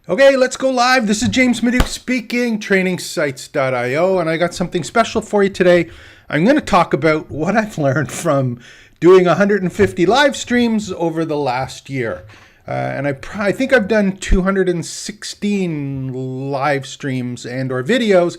Okay, let's go live. This is James Maduke speaking, trainingsites.io, and I got something special for you today. I'm going to talk about what I've learned from doing 150 live streams over the last year. And I think I've done 216 live streams and or videos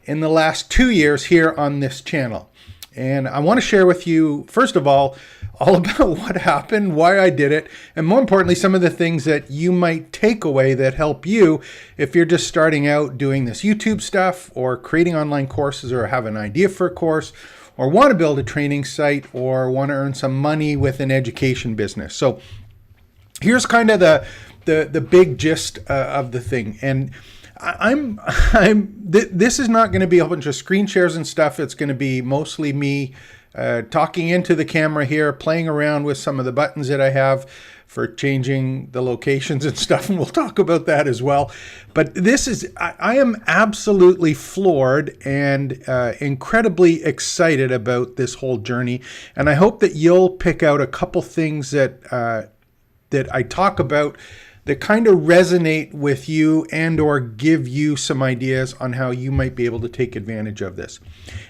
in the last 2 years here on this channel. And I want to share with you, first of all about what happened, why I did it, and more importantly, some of the things that you might take away that help you if you're just starting out doing this YouTube stuff or creating online courses or have an idea for a course or want to build a training site or want to earn some money with an education business. So here's kind of the big gist of the thing. And this is not going to be a bunch of screen shares and stuff. It's going to be mostly me talking into the camera here, playing around with some of the buttons that I have for changing the locations and stuff, and we'll talk about that as well. But this is, I am absolutely floored and incredibly excited about this whole journey, and I hope that you'll pick out a couple things that I talk about that kind of resonate with you and or give you some ideas on how you might be able to take advantage of this.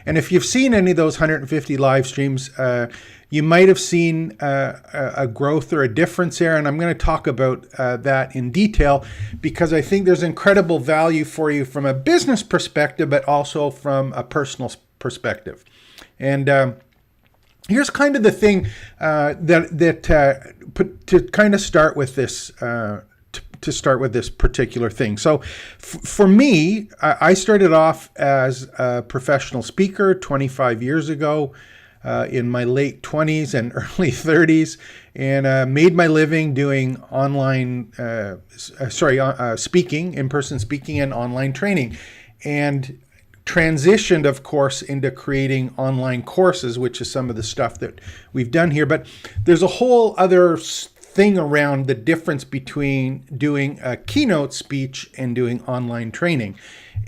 And if you've seen any of those 150 live streams, you might have seen a growth or a difference there. And I'm going to talk about that in detail because I think there's incredible value for you from a business perspective, but also from a personal perspective. And here's kind of the thing to kind of start with this. To start with this particular thing. So for me, I started off as a professional speaker 25 years ago in my late 20s and early 30s, and made my living doing online, speaking, in-person speaking and online training, and transitioned, of course, into creating online courses, which is some of the stuff that we've done here. But there's a whole other thing around the difference between doing a keynote speech and doing online training.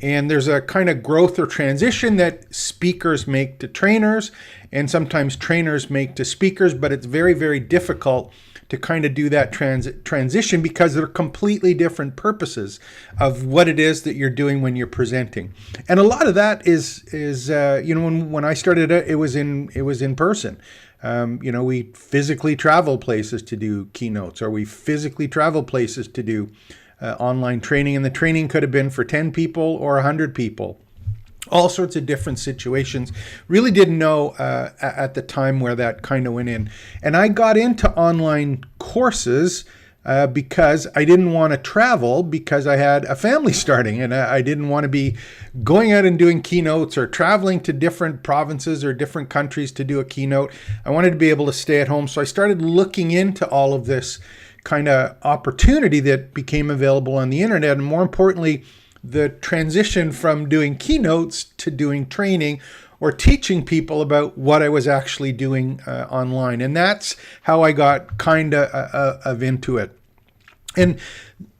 And there's a kind of growth or transition that speakers make to trainers, and sometimes trainers make to speakers, but it's very, very difficult to kind of do that transition because they're completely different purposes of what it is that you're doing when you're presenting. And a lot of that is when I started it was in person. We physically travel places to do keynotes, or we physically travel places to do online training, and the training could have been for 10 people or 100 people. All sorts of different situations. Really didn't know at the time where that kind of went in. And I got into online courses because I didn't want to travel because I had a family starting, and I didn't want to be going out and doing keynotes or traveling to different provinces or different countries to do a keynote. I wanted to be able to stay at home. So I started looking into all of this kind of opportunity that became available on the internet, and more importantly, the transition from doing keynotes to doing training or teaching people about what I was actually doing online. And that's how I got kind of into it. And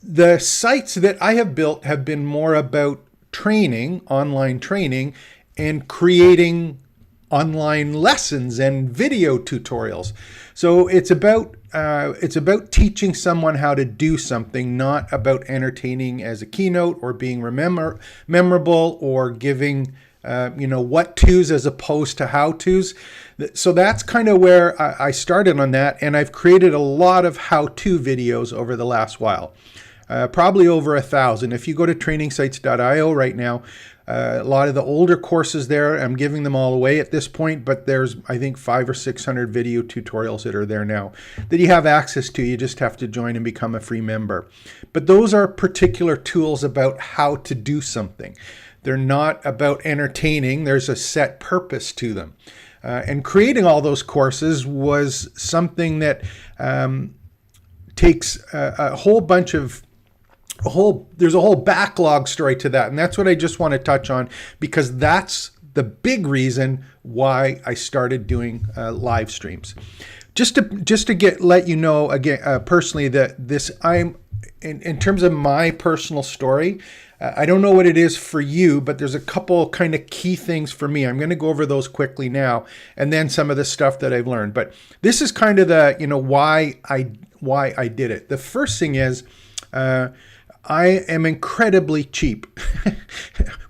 the sites that I have built have been more about training, online training, and creating online lessons and video tutorials. So it's about teaching someone how to do something, not about entertaining as a keynote or being memorable or giving what-tos as opposed to how-tos. So that's kind of where I started on that, and I've created a lot of how-to videos over the last while, probably over 1,000. If you go to trainingsites.io right now, a lot of the older courses there, I'm giving them all away at this point, but there's, I think, 500 or 600 video tutorials that are there now that you have access to. You just have to join and become a free member. But those are particular tools about how to do something. They're not about entertaining. There's a set purpose to them. And creating all those courses was something that takes a whole bunch of there's a whole backlog story to that. And that's what I just want to touch on, because that's the big reason why I started doing live streams. Just to let you know again, personally, that this, I'm in terms of my personal story, I don't know what it is for you, but there's a couple kind of key things for me. I'm going to go over those quickly now, and then some of the stuff that I've learned. But this is kind of the, why I did it. The first thing is, I am incredibly cheap.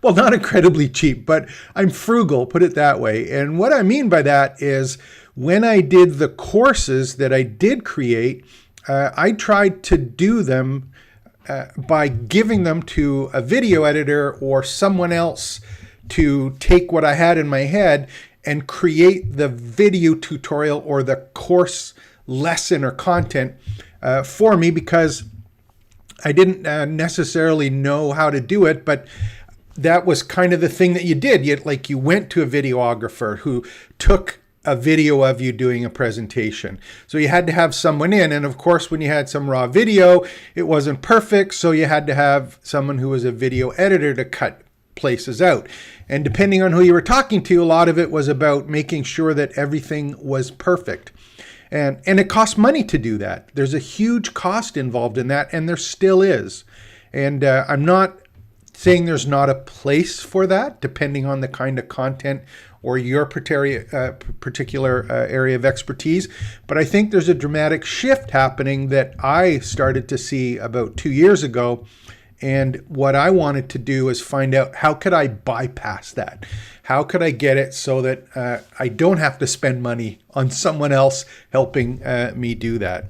Well, not incredibly cheap, but I'm frugal, put it that way. And what I mean by that is when I did the courses that I did create, I tried to do them by giving them to a video editor or someone else to take what I had in my head and create the video tutorial or the course lesson or content for me, because I didn't necessarily know how to do it, but that was kind of the thing that you did. You went to a videographer who took a video of you doing a presentation. So you had to have someone in. And of course, when you had some raw video, it wasn't perfect. So you had to have someone who was a video editor to cut places out. And depending on who you were talking to, a lot of it was about making sure that everything was perfect. And it costs money to do that. There's a huge cost involved in that, and there still is. And I'm not saying there's not a place for that, depending on the kind of content or your particular area of expertise. But I think there's a dramatic shift happening that I started to see about 2 years ago. And what I wanted to do is find out, how could I bypass that? How could I get it so that I don't have to spend money on someone else helping me do that?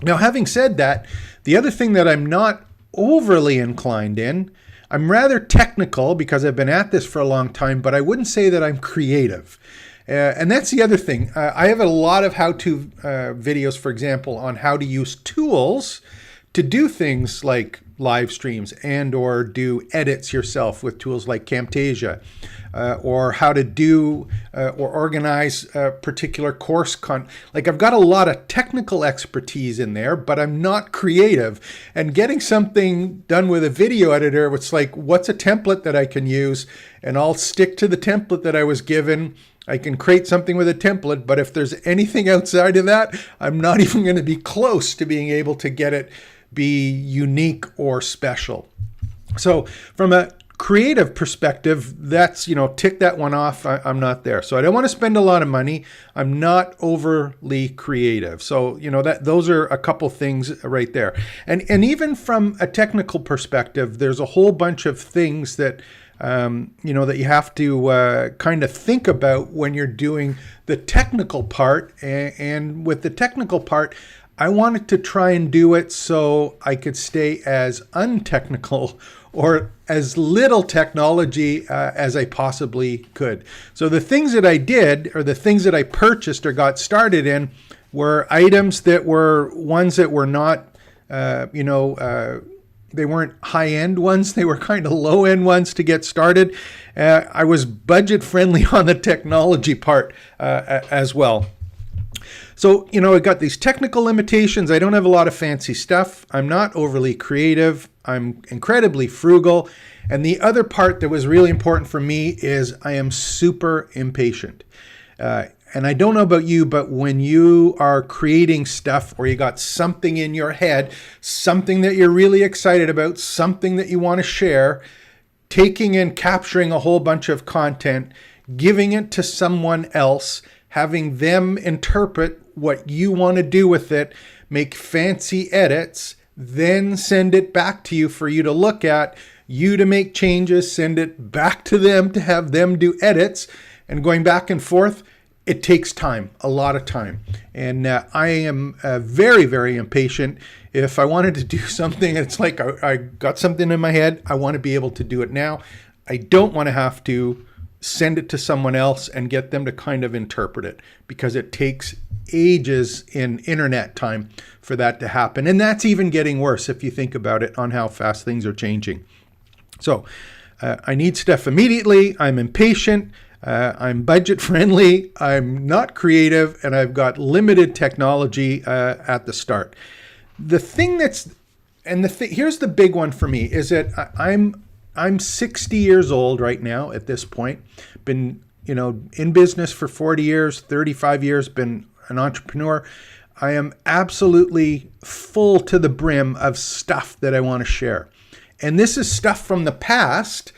Now, having said that, the other thing that I'm not overly inclined in, I'm rather technical because I've been at this for a long time, but I wouldn't say that I'm creative. And that's the other thing. I have a lot of how-to videos, for example, on how to use tools to do things like live streams and or do edits yourself with tools like Camtasia, or how to do or organize a particular course like I've got a lot of technical expertise in there, but I'm not creative. And getting something done with a video editor, it's like, what's a template that I can use? And I'll stick to the template that I was given. I can create something with a template, but if there's anything outside of that, I'm not even going to be close to being able to get it be unique or special. So from a creative perspective, that's, tick that one off. I'm not there. So I don't want to spend a lot of money. I'm not overly creative. So, those are a couple things right there. And even from a technical perspective, there's a whole bunch of things that that you have to kind of think about when you're doing the technical part. And with the technical part, I wanted to try and do it so I could stay as untechnical or as little technology as I possibly could. So the things that I did, or the things that I purchased or got started in, were items that were ones that were not, they weren't high-end ones. They were kind of low-end ones to get started. I was budget-friendly on the technology part as well. So, I got these technical limitations. I don't have a lot of fancy stuff. I'm not overly creative. I'm incredibly frugal. And the other part that was really important for me is I am super impatient. And I don't know about you, but when you are creating stuff or you got something in your head, something that you're really excited about, something that you want to share, taking and capturing a whole bunch of content, giving it to someone else, having them interpret what you want to do with it, make fancy edits, then send it back to you for you to look at, you to make changes, send it back to them to have them do edits, and going back and forth, it takes time, a lot of time. And I am very, very impatient. If I wanted to do something, it's like I got something in my head, I want to be able to do it now. I don't want to have to send it to someone else and get them to kind of interpret it, because it takes ages in internet time for that to happen. And that's even getting worse if you think about it, on how fast things are changing. So I need stuff immediately. I'm impatient. I'm budget friendly. I'm not creative, and I've got limited technology at the start. The thing here's the big one for me is that I'm 60 years old right now at this point. Been, in business for 40 years, 35 years, been an entrepreneur. I am absolutely full to the brim of stuff that I want to share. And this is stuff from the past,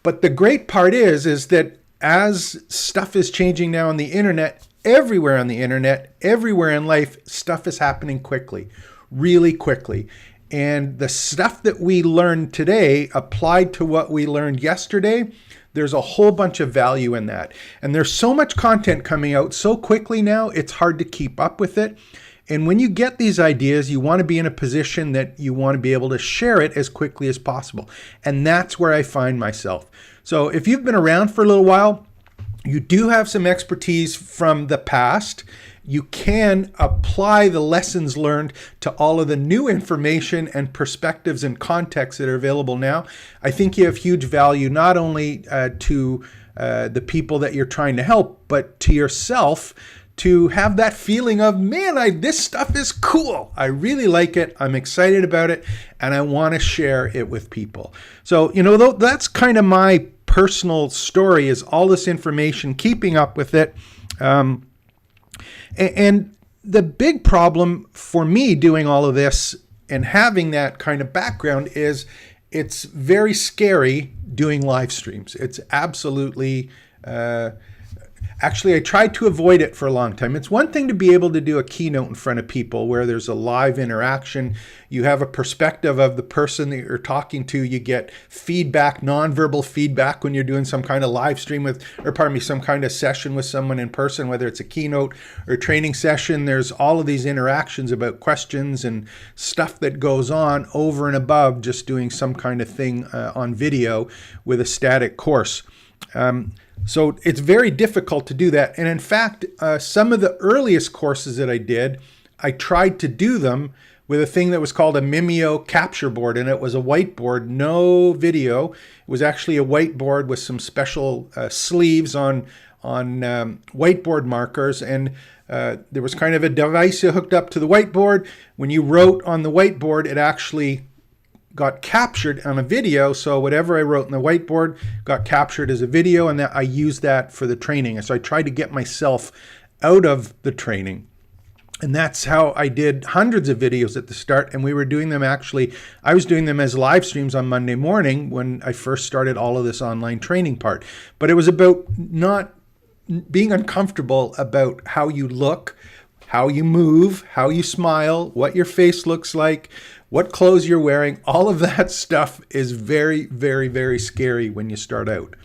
but the great part is that as stuff is changing now on the internet, everywhere on the internet, everywhere in life, stuff is happening quickly, really quickly. And the stuff that we learned today applied to what we learned yesterday, there's a whole bunch of value in that. And there's so much content coming out so quickly now, it's hard to keep up with it. And when you get these ideas, you want to be in a position that you want to be able to share it as quickly as possible. And that's where I find myself. So if you've been around for a little while, you do have some expertise from the past. You can apply the lessons learned to all of the new information and perspectives and contexts that are available now. I think you have huge value, not only to the people that you're trying to help, but to yourself, to have that feeling of, man, this stuff is cool. I really like it. I'm excited about it, and I want to share it with people. So, that's kind of my personal story, is all this information, keeping up with it. And the big problem for me doing all of this and having that kind of background is it's very scary doing live streams. It's absolutely, actually, I tried to avoid it for a long time. It's one thing to be able to do a keynote in front of people where there's a live interaction. You have a perspective of the person that you're talking to. You get feedback, nonverbal feedback when you're doing some kind of live stream some kind of session with someone in person, whether it's a keynote or training session. There's all of these interactions about questions and stuff that goes on over and above just doing some kind of thing on video with a static course. So it's very difficult to do that. And in fact, some of the earliest courses that I did, I tried to do them with a thing that was called a Mimeo capture board. And it was a whiteboard, no video. It was actually a whiteboard with some special sleeves on whiteboard markers. And there was kind of a device you hooked up to the whiteboard. When you wrote on the whiteboard, it actually got captured on a video. So whatever I wrote in the whiteboard got captured as a video, and that I used that for the training. And so I tried to get myself out of the training. And that's how I did hundreds of videos at the start. And we were doing them I was doing them as live streams on Monday morning when I first started all of this online training part. But it was about not being uncomfortable about how you look, how you move, how you smile, what your face looks like, what clothes you're wearing. All of that stuff is very, very, very scary when you start out.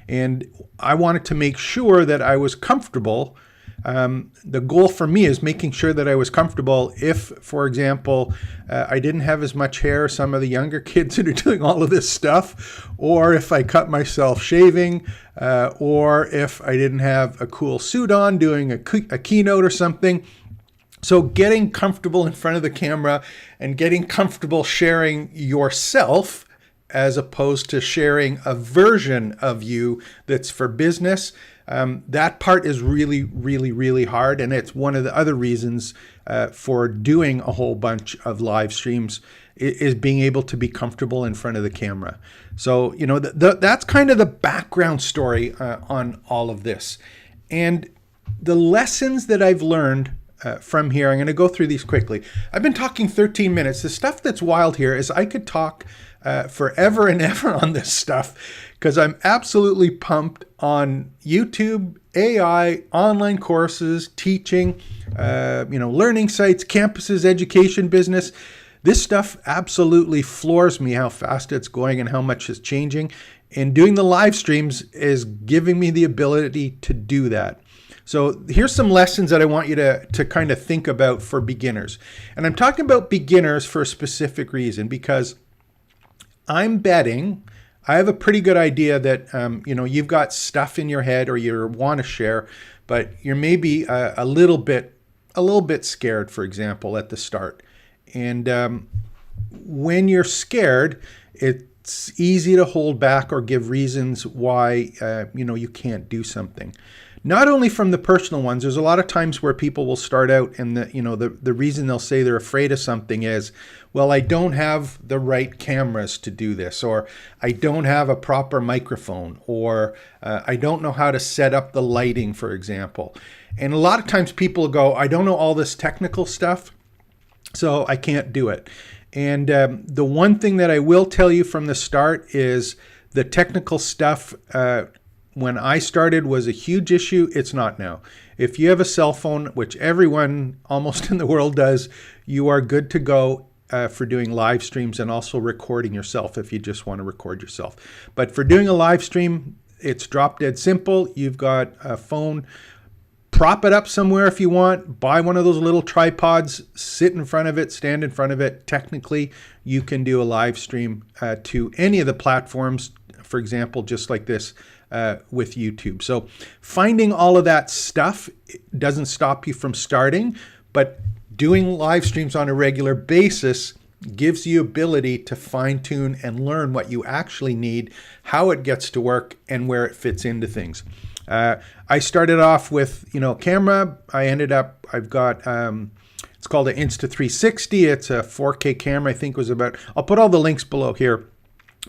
And I wanted to make sure that I was comfortable. The goal for me is making sure that I was comfortable if, for example, I didn't have as much hair as some of the younger kids that are doing all of this stuff, or if I cut myself shaving, or if I didn't have a cool suit on doing a keynote or something. So getting comfortable in front of the camera and getting comfortable sharing yourself as opposed to sharing a version of you that's for business, that part is really, really, really hard. And it's one of the other reasons for doing a whole bunch of live streams is being able to be comfortable in front of the camera. So, that's kind of the background story on all of this. And the lessons that I've learned from here, I'm going to go through these quickly. I've been talking 13 minutes. The stuff that's wild here is I could talk forever and ever on this stuff because I'm absolutely pumped on YouTube, AI, online courses, teaching, learning sites, campuses, education, business. This stuff absolutely floors me how fast it's going and how much it's changing. And doing the live streams is giving me the ability to do that. So here's some lessons that I want you to kind of think about for beginners. And I'm talking about beginners for a specific reason, because I'm betting I have a pretty good idea that, you've got stuff in your head or you want to share, but you're maybe a little bit scared, for example, at the start. And when you're scared, it's easy to hold back or give reasons why, you can't do something. Not only from the personal ones, there's a lot of times where people will start out and the reason they'll say they're afraid of something is, well, I don't have the right cameras to do this, or I don't have a proper microphone, or I don't know how to set up the lighting, for example. And a lot of times people go, I don't know all this technical stuff, so I can't do it. And the one thing that I will tell you from the start is the technical stuff when I started was a huge issue. It's not now. If you have a cell phone, which everyone almost in the world does, you are good to go. for doing live streams and also recording yourself if you just want to record yourself. But for doing a live stream, it's drop dead simple. You've got a phone. Prop it up somewhere if you want. Buy one of those little tripods, sit in front of it, stand in front of it. Technically, you can do a live stream to any of the platforms, for example, just like this with YouTube. So finding all of that stuff doesn't stop you from starting, but doing live streams on a regular basis gives you ability to fine tune and learn what you actually need, how it gets to work, and where it fits into things. I started off with, camera. I've got, it's called an Insta360. It's a 4K camera. I think it was I'll put all the links below here,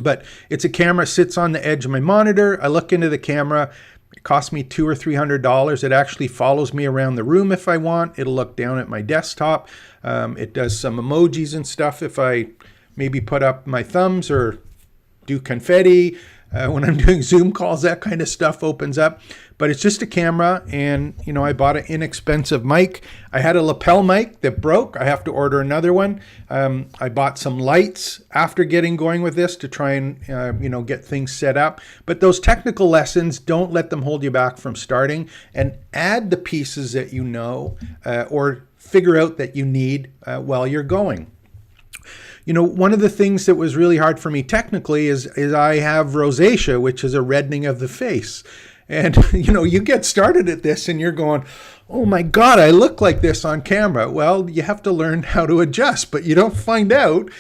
but it's a camera, sits on the edge of my monitor. I look into the camera. It cost me $200 or $300. It actually follows me around the room if I want. It'll look down at my desktop. It does some emojis and stuff if I maybe put up my thumbs or do confetti. When I'm doing Zoom calls, that kind of stuff opens up. But it's just a camera, and I bought an inexpensive mic. I had a lapel mic that broke. I have to order another one. I bought some lights after getting going with this to try and get things set up. But those technical lessons, don't let them hold you back from starting, and add the pieces that or figure out that you need while you're going. One of the things that was really hard for me technically is I have rosacea, which is a reddening of the face. And, you get started at this and you're going, oh my God, I look like this on camera. Well, you have to learn how to adjust, but you don't find out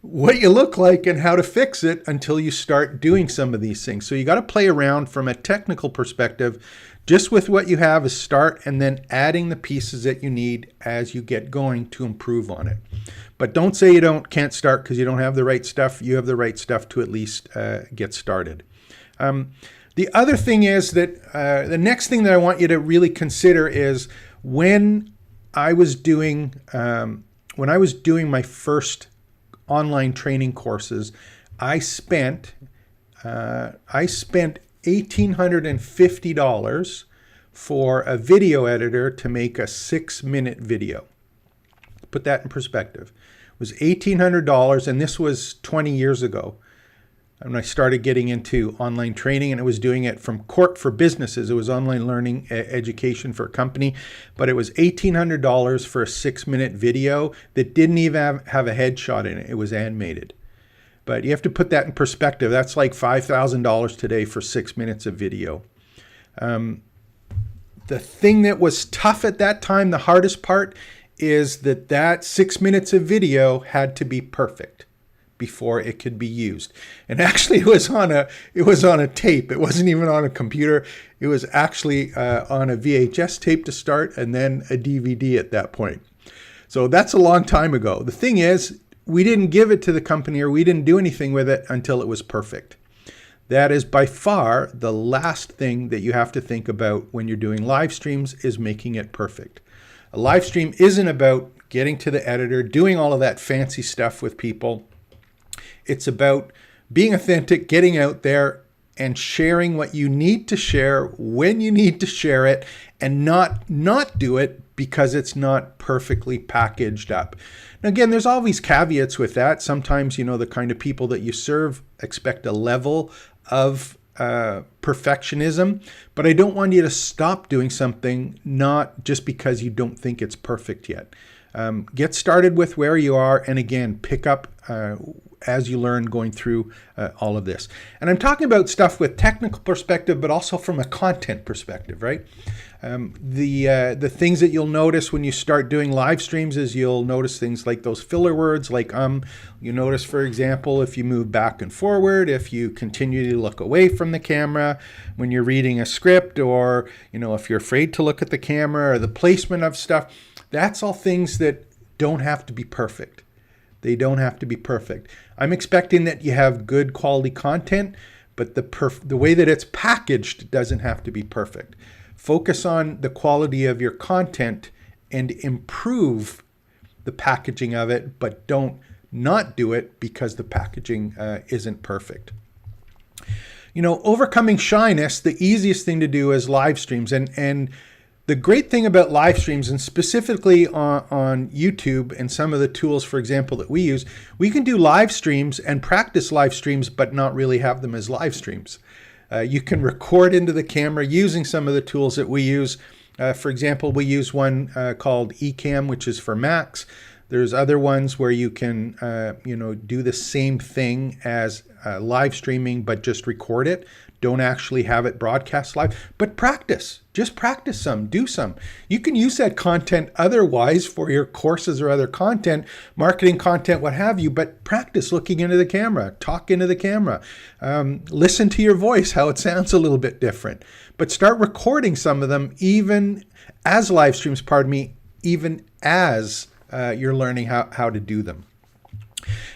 what you look like and how to fix it until you start doing some of these things. So you got to play around from a technical perspective, just with what you have is start, and then adding the pieces that you need as you get going to improve on it. But don't say you can't start because you don't have the right stuff. You have the right stuff to at least get started. The other thing is that the next thing that I want you to really consider is when I was doing my first online training courses, I spent $1,850 for a video editor to make a 6-minute video. Put that in perspective. It was $1,800, and this was 20 years ago. When I started getting into online training, and I was doing it from court for businesses. It was online learning education for a company, but it was $1,800 for a 6-minute video that didn't even have a headshot in it. It was animated. But you have to put that in perspective. That's like $5,000 today for 6 minutes of video. The thing that was tough at that time, the hardest part, is that 6 minutes of video had to be perfect before it could be used. And actually it was on a tape. It wasn't even on a computer. It was actually on a VHS tape to start, and then a DVD at that point. So that's a long time ago. The thing is, we didn't give it to the company, or we didn't do anything with it until it was perfect. That is by far the last thing that you have to think about when you're doing live streams, is making it perfect. A live stream isn't about getting to the editor, doing all of that fancy stuff with people. It's about being authentic, getting out there and sharing what you need to share when you need to share it, and not do it because it's not perfectly packaged up. Now, again, there's always caveats with that. Sometimes, the kind of people that you serve expect a level of perfectionism, but I don't want you to stop doing something not just because you don't think it's perfect yet. Get started with where you are, and again, pick up as you learn going through all of this. And I'm talking about stuff with technical perspective, but also from a content perspective, right? The things that you'll notice when you start doing live streams is you'll notice things like those filler words, like you notice, for example, if you move back and forward, if you continue to look away from the camera when you're reading a script, or if you're afraid to look at the camera, or the placement of stuff. That's all things that don't have to be perfect. They don't have to be perfect. I'm expecting that you have good quality content, but the way that it's packaged doesn't have to be perfect. Focus on the quality of your content and improve the packaging of it, but don't not do it because the packaging isn't perfect. Overcoming shyness, the easiest thing to do is live streams. And The great thing about live streams, and specifically on YouTube and some of the tools, for example, that we use, we can do live streams and practice live streams, but not really have them as live streams. You can record into the camera using some of the tools that we use. For example, we use one called Ecamm, which is for Macs. There's other ones where you can, do the same thing as live streaming, but just record it. Don't actually have it broadcast live, but practice. Just practice some, do some. You can use that content otherwise for your courses or other content, marketing content, what have you, but practice looking into the camera, talk into the camera, listen to your voice, how it sounds a little bit different, but start recording some of them even as live streams, even as you're learning how to do them.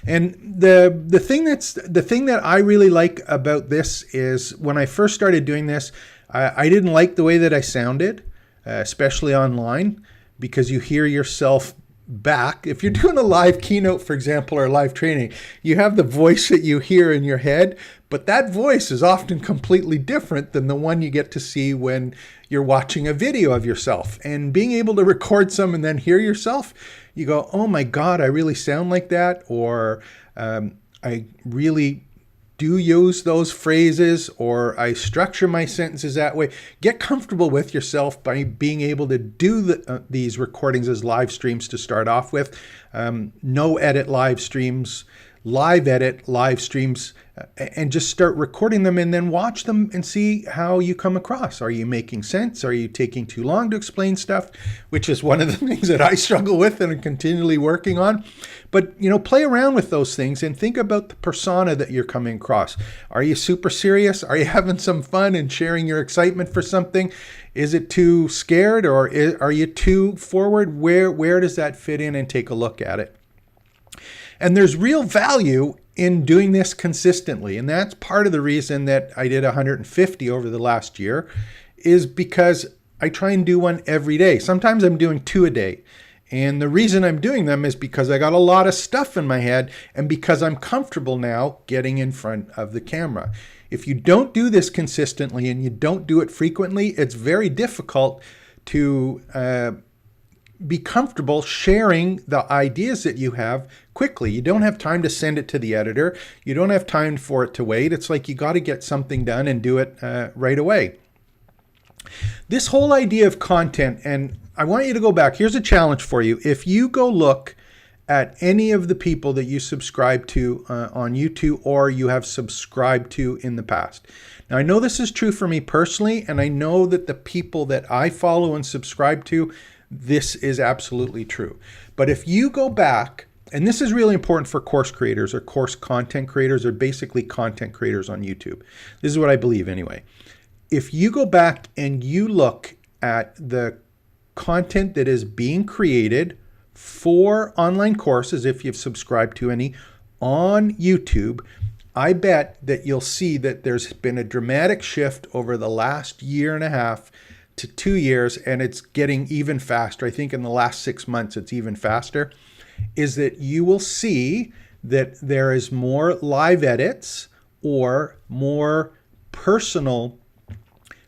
And the thing that I really like about this is when I first started doing this, I didn't like the way that I sounded, especially online, because you hear yourself back. If you're doing a live keynote, for example, or live training, you have the voice that you hear in your head, but that voice is often completely different than the one you get to see when you're watching a video of yourself. And being able to record some and then hear yourself, you go, oh my God, I really sound like that, or I really do use those phrases, or I structure my sentences that way. Get comfortable with yourself by being able to do these recordings as live streams to start off with. No edit live streams, live edit live streams, and just start recording them and then watch them and see how you come across. Are you making sense? Are you taking too long to explain stuff? Which is one of the things that I struggle with and I'm continually working on. But, play around with those things and think about the persona that you're coming across. Are you super serious? Are you having some fun and sharing your excitement for something? Is it too scared, or are you too forward? Where does that fit in? And take a look at it. And there's real value in doing this consistently. And that's part of the reason that I did 150 over the last year, is because I try and do one every day. Sometimes I'm doing 2 a day. And the reason I'm doing them is because I got a lot of stuff in my head and because I'm comfortable now getting in front of the camera. If you don't do this consistently and you don't do it frequently, it's very difficult to be comfortable sharing the ideas that you have quickly. You don't have time to send it to the editor. You don't have time for it to wait. It's like you got to get something done and do it right away. This whole idea of content, and I want you to go back. Here's a challenge for you. If you go look at any of the people that you subscribe to on YouTube or you have subscribed to in the past. Now, I know this is true for me personally, and I know that the people that I follow and subscribe to, this is absolutely true. But if you go back, and this is really important for course creators or course content creators, or basically content creators on YouTube. This is what I believe anyway. If you go back and you look at the content that is being created for online courses, if you've subscribed to any on YouTube, I bet that you'll see that there's been a dramatic shift over the last 1.5 to 2 years, and it's getting even faster. I think in the last 6 months, it's even faster, is that you will see that there is more live edits or more personal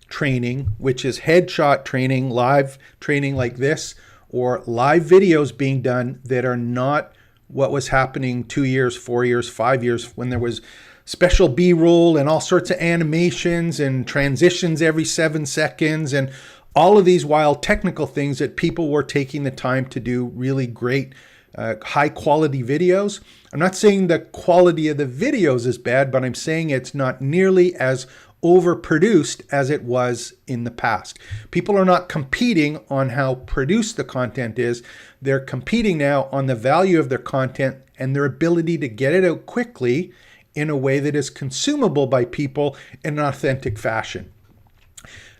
training, which is headshot training, live training like this, or live videos being done that are not what was happening 2 years, 4 years, 5 years, when there was special B-roll and all sorts of animations and transitions every 7 seconds and all of these wild technical things that people were taking the time to do really great, high quality videos. I'm not saying the quality of the videos is bad, but I'm saying it's not nearly as overproduced as it was in the past. People are not competing on how produced the content is. They're competing now on the value of their content and their ability to get it out quickly in a way that is consumable by people in an authentic fashion.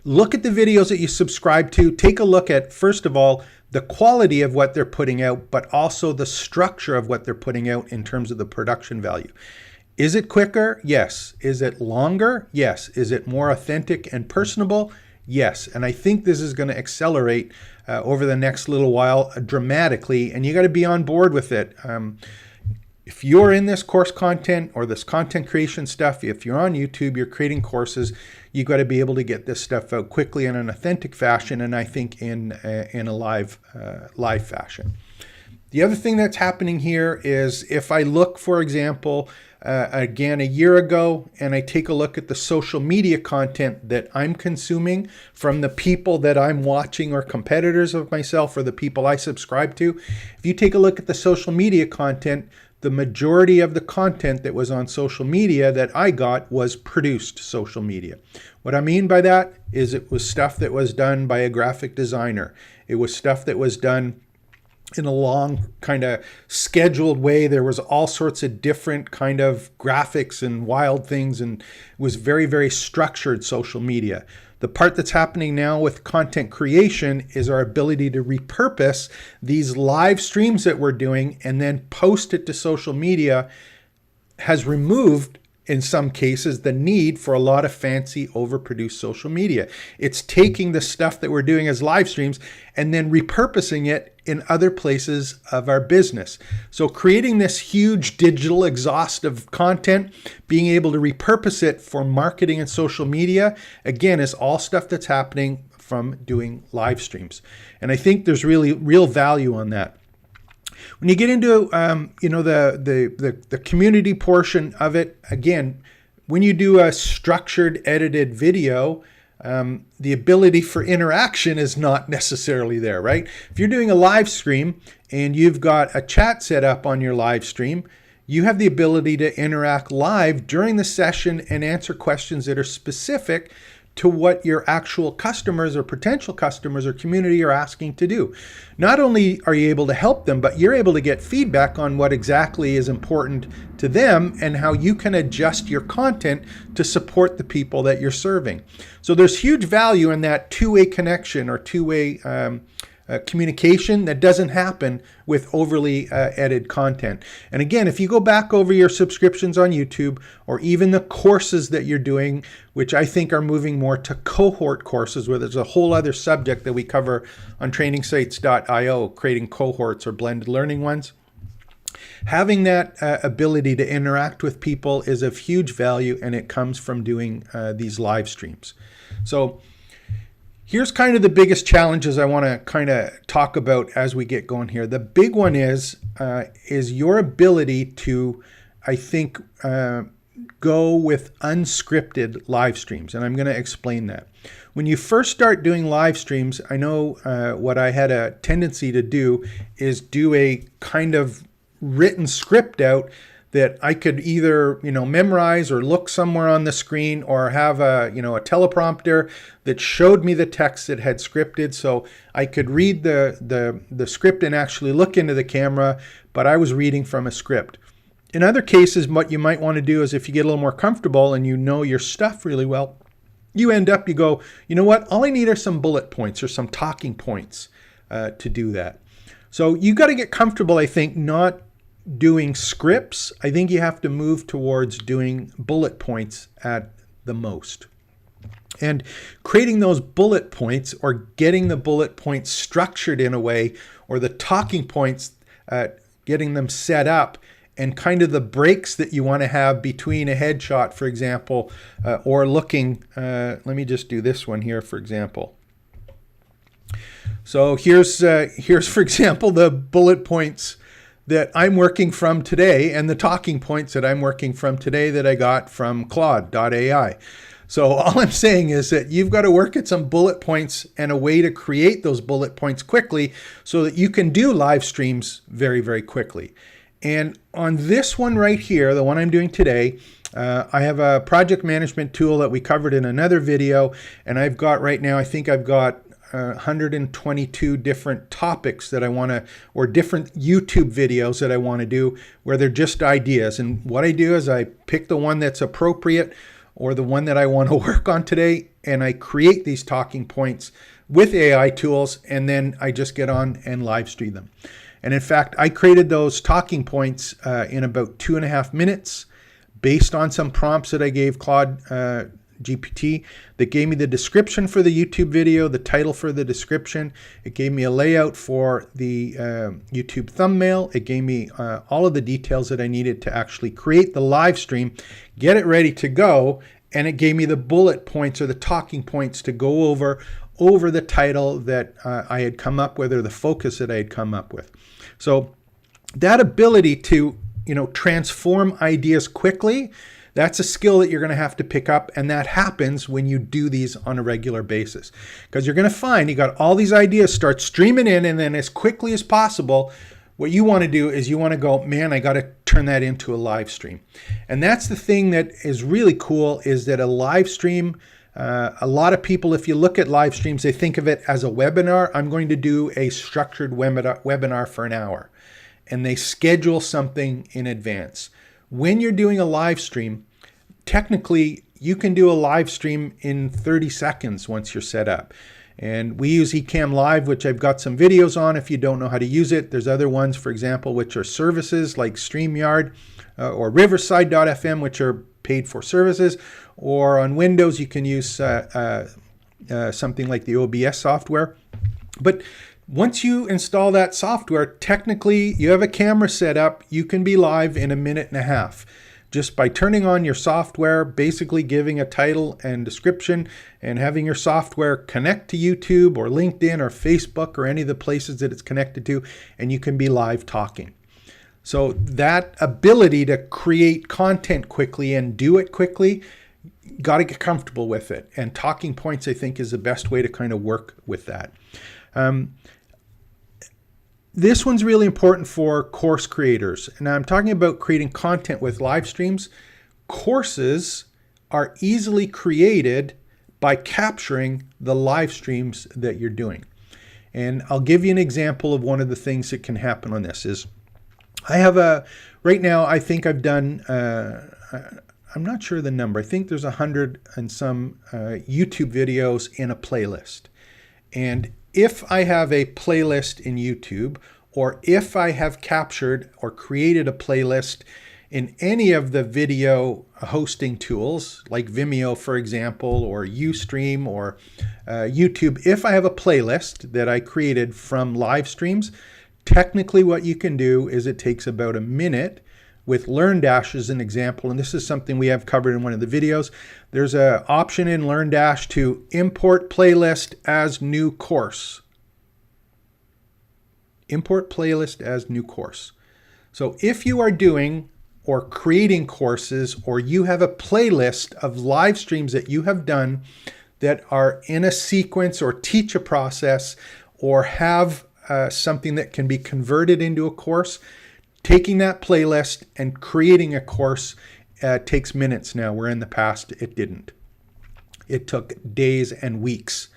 Look at the videos that you subscribe to. Take a look at, first of all, the quality of what they're putting out, but also the structure of what they're putting out in terms of the production value. Is it quicker? Yes. Is it longer? Yes. Is it more authentic and personable? Yes. And I think this is going to accelerate over the next little while dramatically, and you got to be on board with it. if you're in this course content or this content creation stuff, if you're on YouTube, you're creating courses, you've got to be able to get this stuff out quickly in an authentic fashion, and I think in a live fashion. The other thing that's happening here is if I look, for example, again, a year ago, and I take a look at the social media content that I'm consuming from the people that I'm watching or competitors of myself or the people I subscribe to, if you take a look at the social media content, the majority of the content that was on social media that I got was produced social media. What I mean by that is it was stuff that was done by a graphic designer. It was stuff that was done in a long kind of scheduled way. There was all sorts of different kind of graphics and wild things, and it was very, very structured social media. The part that's happening now with content creation is our ability to repurpose these live streams that we're doing and then post it to social media has removed, in some cases, the need for a lot of fancy overproduced social media. It's taking the stuff that we're doing as live streams and then repurposing it in other places of our business. So creating this huge digital exhaust of content, being able to repurpose it for marketing and social media, again, is all stuff that's happening from doing live streams. And I think there's really real value on that. When you get into the community portion of it, again, when you do a structured edited video, the ability for interaction is not necessarily there, right? If you're doing a live stream and you've got a chat set up on your live stream, you have the ability to interact live during the session and answer questions that are specific to what your actual customers or potential customers or community are asking to do. Not only are you able to help them, but you're able to get feedback on what exactly is important to them and how you can adjust your content to support the people that you're serving. So there's huge value in that two-way connection or two-way communication that doesn't happen with overly edited content. And again, if you go back over your subscriptions on YouTube or even the courses that you're doing, which I think are moving more to cohort courses, where there's a whole other subject that we cover on trainingsites.io, creating cohorts or blended learning ones. Having that ability to interact with people is of huge value, and it comes from doing these live streams. So here's kind of the biggest challenges I want to kind of talk about as we get going here. The big one is your ability to, I think, go with unscripted live streams. And I'm going to explain that. When you first start doing live streams, I know what I had a tendency to do is do a kind of written script out that I could either, memorize or look somewhere on the screen or have a teleprompter that showed me the text that had scripted, so I could read the script and actually look into the camera, but I was reading from a script. In other cases, what you might want to do is if you get a little more comfortable and you know your stuff really well, you go, you know what, all I need are some bullet points or some talking points to do that. So you got to get comfortable, I think, not doing scripts. I think you have to move towards doing bullet points at the most. And creating those bullet points or getting the bullet points structured in a way, or the talking points, getting them set up, and kind of the breaks that you want to have between a headshot, for example, or looking, let me just do this one here, for example. So here's for example, the bullet points that I'm working from today and the talking points that I'm working from today that I got from Claude.ai. So all I'm saying is that you've got to work at some bullet points and a way to create those bullet points quickly so that you can do live streams very, very quickly. And on this one right here, the one I'm doing today, I have a project management tool that we covered in another video. And I've got right now, I think I've got 122 different topics that I want to, or different YouTube videos that I want to do where they're just ideas. And what I do is I pick the one that's appropriate or the one that I want to work on today, and I create these talking points with AI tools, and then I just get on and live stream them. And in fact, I created those talking points in about 2.5 minutes based on some prompts that I gave Claude GPT that gave me the description for the YouTube video, the title for the description. It gave me a layout for the YouTube thumbnail. It gave me all of the details that I needed to actually create the live stream, get it ready to go, and it gave me the bullet points or the talking points to go over the title that I had come up with, or the focus that I had come up with. So that ability to, transform ideas quickly, that's a skill that you're going to have to pick up, and that happens when you do these on a regular basis. Because you're going to find you got all these ideas start streaming in, and then as quickly as possible, what you want to do is you want to go, man, I got to turn that into a live stream. And that's the thing that is really cool, is that a live stream, a lot of people, if you look at live streams, they think of it as a webinar. I'm going to do a structured webinar for an hour, and they schedule something in advance. When you're doing a live stream, technically you can do a live stream in 30 seconds once you're set up. And we use Ecamm Live, which I've got some videos on if you don't know how to use it. There's other ones, for example, which are services like StreamYard or Riverside.fm, which are paid for services. Or on Windows, you can use something like the OBS software. But once you install that software, technically you have a camera set up, you can be live in 1.5 minutes. Just by turning on your software, basically giving a title and description, and having your software connect to YouTube or LinkedIn or Facebook or any of the places that it's connected to, and you can be live talking. So that ability to create content quickly and do it quickly, got to get comfortable with it. And talking points, I think, is the best way to kind of work with that. This one's really important for course creators. And I'm talking about creating content with live streams. Courses are easily created by capturing the live streams that you're doing. And I'll give you an example of one of the things that can happen on this is I have right now, I think I've done, I'm not sure the number. I think there's 100 and some YouTube videos in a playlist. And if I have a playlist in YouTube, or if I have captured or created a playlist in any of the video hosting tools, like Vimeo, for example, or Ustream or YouTube, if I have a playlist that I created from live streams, technically what you can do is it takes about 1 minute with LearnDash as an example, and this is something we have covered in one of the videos. There's an option in LearnDash to import playlist as new course. Import playlist as new course. So if you are doing or creating courses, or you have a playlist of live streams that you have done that are in a sequence or teach a process or have something that can be converted into a course, taking that playlist and creating a course takes minutes now, where in the past it didn't. It took days and weeks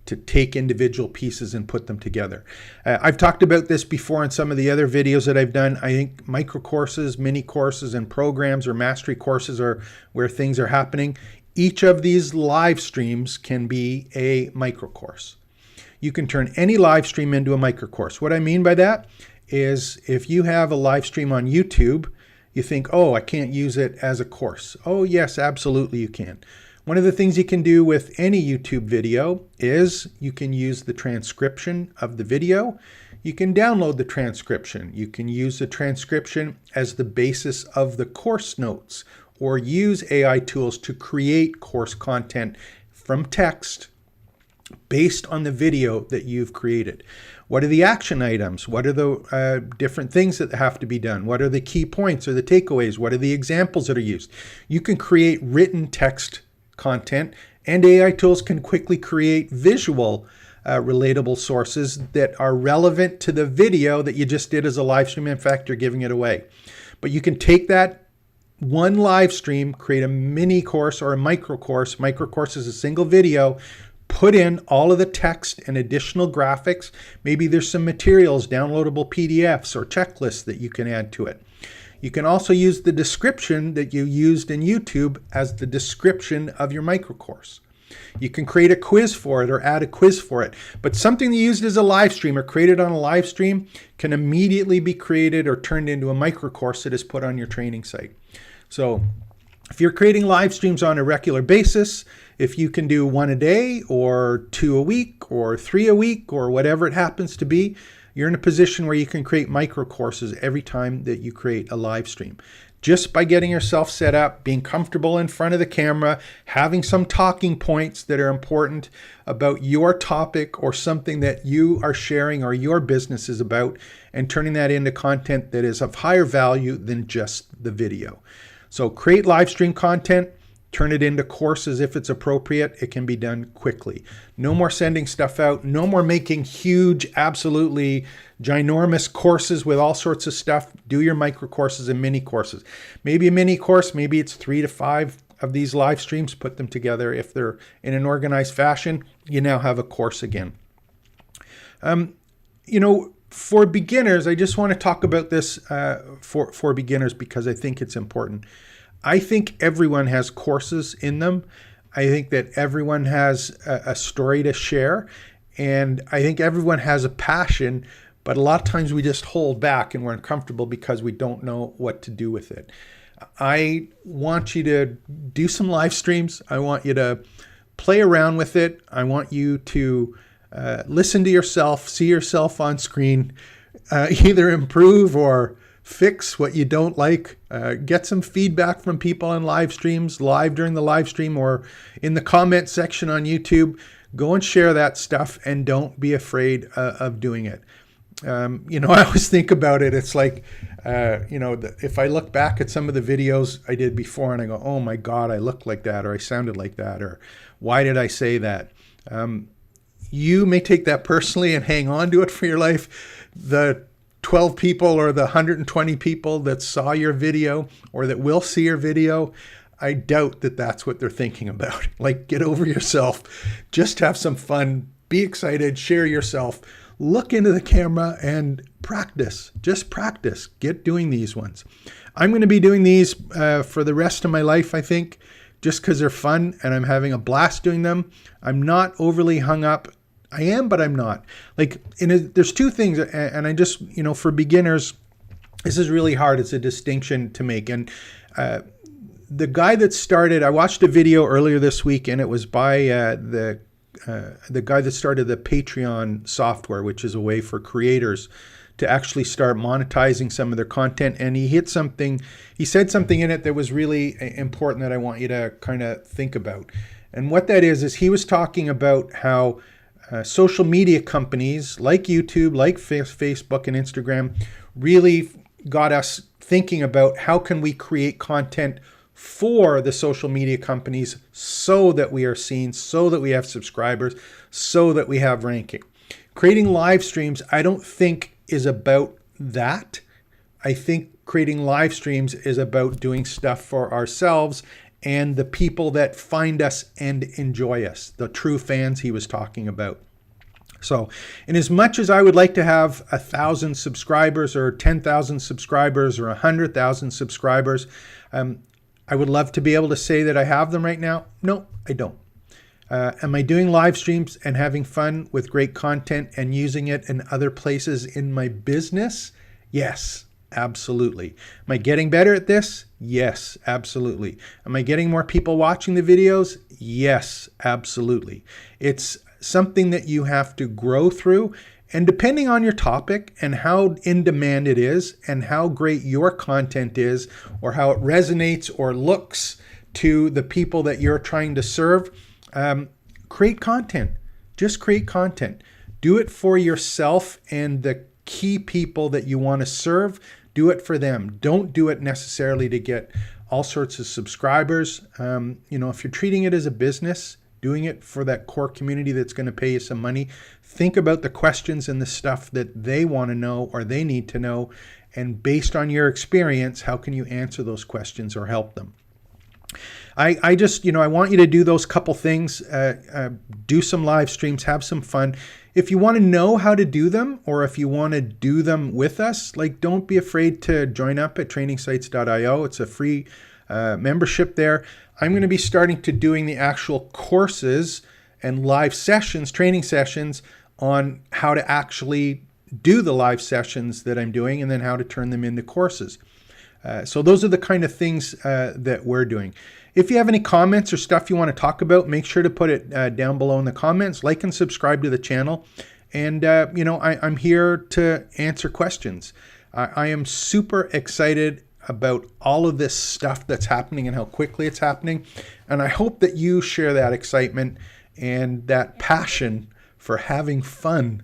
to take individual pieces and put them together. I've talked about this before in some of the other videos that I've done. I think micro courses, mini courses, and programs or mastery courses are where things are happening. Each of these live streams can be a micro course. You can turn any live stream into a micro course. What I mean by that is if you have a live stream on YouTube, you think, oh, I can't use it as a course. Oh, yes, absolutely you can. One of the things you can do with any YouTube video is you can use the transcription of the video. You can download the transcription. You can use the transcription as the basis of the course notes, or use AI tools to create course content from text based on the video that you've created. What are the action items? What are the different things that have to be done? What are the key points or the takeaways? What are the examples that are used? You can create written text content, and AI tools can quickly create visual relatable sources that are relevant to the video that you just did as a live stream. In fact, you're giving it away. But you can take that one live stream, create a mini course or a micro course. Micro course is a single video. Put in all of the text and additional graphics. Maybe there's some materials, downloadable PDFs or checklists that you can add to it. You can also use the description that you used in YouTube as the description of your micro course. You can create a quiz for it or add a quiz for it. But something you used as a live stream or created on a live stream can immediately be created or turned into a micro course that is put on your training site. So If you're creating live streams on a regular basis, if you can do 1 a day or 2 a week or 3 a week or whatever it happens to be, you're in a position where you can create micro courses every time that you create a live stream. Just by getting yourself set up, being comfortable in front of the camera, having some talking points that are important about your topic or something that you are sharing or your business is about, and turning that into content that is of higher value than just the video. So create live stream content, turn it into courses if it's appropriate. It can be done quickly. No more sending stuff out. No more making huge, absolutely ginormous courses with all sorts of stuff. Do your micro courses and mini courses. Maybe a mini course, maybe it's 3 to 5 of these live streams. Put them together. If they're in an organized fashion, you now have a course again. For beginners, I just want to talk about this for beginners because I think it's important. I think everyone has courses in them. I think that everyone has a story to share. And I think everyone has a passion, but a lot of times we just hold back and we're uncomfortable because we don't know what to do with it. I want you to do some live streams. I want you to play around with it. I want you to listen to yourself, see yourself on screen, either improve or fix what you don't like, get some feedback from people on live streams, live during the live stream or in the comment section on YouTube. Go and share that stuff and don't be afraid of doing it. I always think about it. It's like, if I look back at some of the videos I did before and I go, oh my God, I looked like that, or I sounded like that, or why did I say that? You may take that personally and hang on to it for your life. The 12 people or the 120 people that saw your video or that will see your video, I doubt that that's what they're thinking about. Like, get over yourself. Just have some fun. Be excited. Share yourself. Look into the camera and practice. Just practice. Get doing these ones. I'm going to be doing these for the rest of my life, I think, just because they're fun and I'm having a blast doing them. I'm not overly hung up. I am, but I'm not. There's two things, and I just, for beginners, this is really hard. It's a distinction to make. And the guy that started, I watched a video earlier this week, and it was by the guy that started the Patreon software, which is a way for creators to actually start monetizing some of their content. And he said something in it that was really important that I want you to kind of think about. And what that is he was talking about how social media companies like YouTube, like Facebook and Instagram really got us thinking about how can we create content for the social media companies so that we are seen, so that we have subscribers, so that we have ranking. Creating live streams, I don't think is about that. I think creating live streams is about doing stuff for ourselves and the people that find us and enjoy us, the true fans he was talking about. So, in as much as I would like to have 1,000 subscribers or 10,000 subscribers or 100,000 subscribers, I would love to be able to say that I have them right now. No, I don't. Am I doing live streams and having fun with great content and using it in other places in my business? Yes, absolutely. Am I getting better at this? Yes, absolutely. Am I getting more people watching the videos? Yes, absolutely. It's something that you have to grow through. And depending on your topic and how in demand it is and how great your content is or how it resonates or looks to the people that you're trying to serve, create content. Just create content. Do it for yourself and the key people that you want to serve. Do it for them. Don't do it necessarily to get all sorts of subscribers. If you're treating it as a business, doing it for that core community that's going to pay you some money, think about the questions and the stuff that they want to know or they need to know. And based on your experience, how can you answer those questions or help them? I want you to do those couple things, do some live streams, have some fun. If you want to know how to do them, or if you want to do them with us, don't be afraid to join up at trainingsites.io. It's a free membership there. I'm going to be starting to doing the actual courses and live sessions, training sessions on how to actually do the live sessions that I'm doing and then how to turn them into courses. So those are the kind of things that we're doing. If you have any comments or stuff you want to talk about, make sure to put it down below in the comments. Like and subscribe to the channel. And, I'm here to answer questions. I am super excited about all of this stuff that's happening and how quickly it's happening. And I hope that you share that excitement and that passion for having fun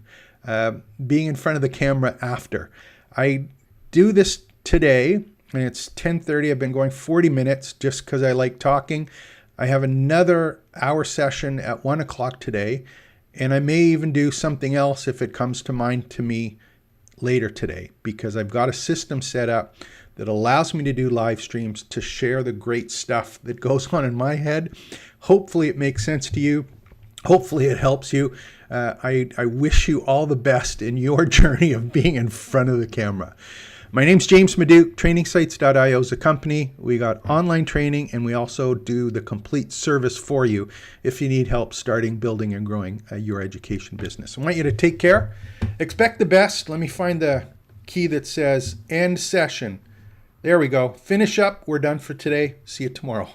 being in front of the camera after. I do this today, and it's 10:30. I've been going 40 minutes just because I like talking. I have another hour session at 1 o'clock today, and I may even do something else if it comes to mind to me later today, because I've got a system set up that allows me to do live streams to share the great stuff that goes on in my head. Hopefully it makes sense to you. Hopefully it helps you. I wish you all the best in your journey of being in front of the camera. My name's James Maduke. TrainingSites.io is a company. We got online training, and we also do the complete service for you if you need help starting, building, and growing your education business. I want you to take care. Expect the best. Let me find the key that says end session. There we go. Finish up. We're done for today. See you tomorrow.